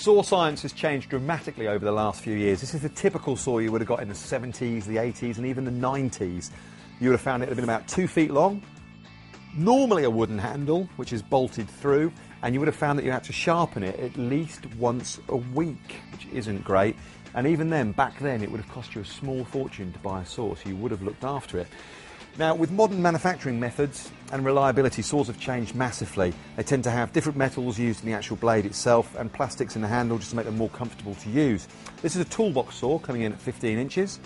Saw science has changed dramatically over the last few years. This is the typical saw you would have got in the 70s, the 80s and even the 90s. You would have found it would have been about 2 feet long, normally a wooden handle which is bolted through, and you would have found that you had to sharpen it at least once a week, which isn't great. And even then, back then, it would have cost you a small fortune to buy a saw, so you would have looked after it. Now, with modern manufacturing methods and reliability, saws have changed massively. They tend to have different metals used in the actual blade itself and plastics in the handle just to make them more comfortable to use. This is a toolbox saw coming in at 15 inches,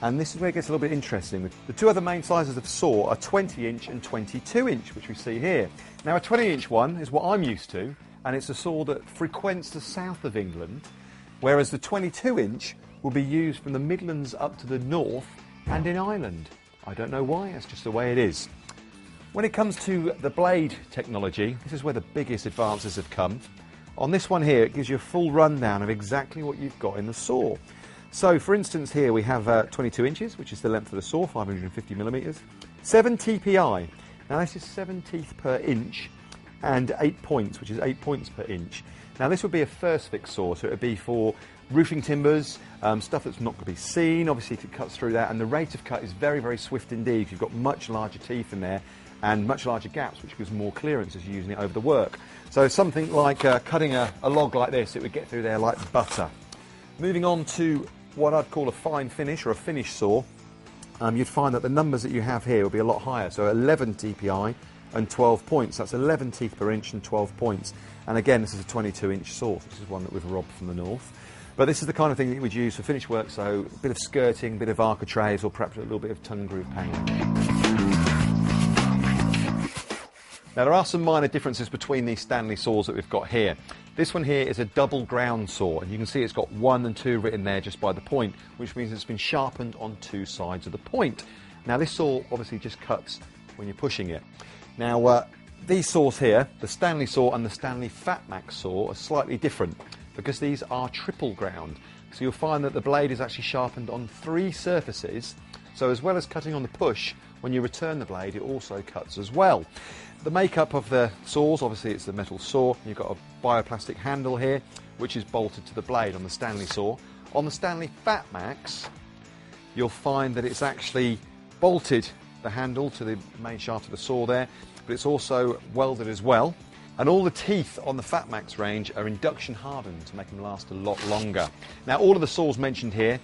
and this is where it gets a little bit interesting. The two other main sizes of saw are 20-inch and 22-inch, which we see here. Now, a 20-inch one is what I'm used to, and it's a saw that frequents the south of England, whereas the 22-inch will be used from the Midlands up to the north and in Ireland. I don't know why, that's just the way it is. When it comes to the blade technology, this is where the biggest advances have come. On this one here, it gives you a full rundown of exactly what you've got in the saw. So, for instance, here we have 22 inches, which is the length of the saw, 550 millimetres. 7 TPI. Now, this is 7 teeth per inch and 8 points, which is 8 points per inch. Now, this would be a first fix saw, so it would be for roofing timbers, stuff that's not going to be seen, obviously, if it cuts through that, and the rate of cut is very, very swift indeed. You've got much larger teeth in there and much larger gaps, which gives more clearance as you're using it over the work. So something like cutting a log like this, it would get through there like butter. Moving on to what I'd call a fine finish or a finish saw, you'd find that the numbers that you have here will be a lot higher, so 11 TPI and 12 points. That's 11 teeth per inch and 12 points. And again, this is a 22-inch saw. This is one that we've robbed from the north. But this is the kind of thing that you would use for finish work, so a bit of skirting, a bit of architraves, or perhaps a little bit of tongue groove paint. Now, there are some minor differences between these Stanley saws that we've got here. This one here is a double ground saw, and you can see it's got 1 and 2 written there just by the point, which means it's been sharpened on 2 sides of the point. Now, this saw obviously just cuts when you're pushing it. Now, these saws here, the Stanley saw and the Stanley Fatmax saw, are slightly different, because these are triple ground. So you'll find that the blade is actually sharpened on 3 surfaces, so as well as cutting on the push, when you return the blade, it also cuts as well. The makeup of the saws, obviously it's the metal saw. You've got a bioplastic handle here, which is bolted to the blade on the Stanley saw. On the Stanley Fatmax, you'll find that it's actually bolted, the handle, to the main shaft of the saw there, but it's also welded as well. And all the teeth on the Fatmax range are induction hardened to make them last a lot longer. Now, all of the saws mentioned here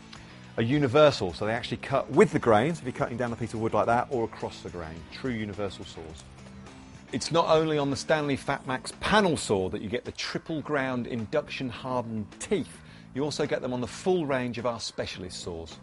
are universal, so they actually cut with the grain, so if you're cutting down a piece of wood like that, or across the grain. True universal saws. It's not only on the Stanley Fatmax panel saw that you get the triple ground induction hardened teeth, you also get them on the full range of our specialist saws.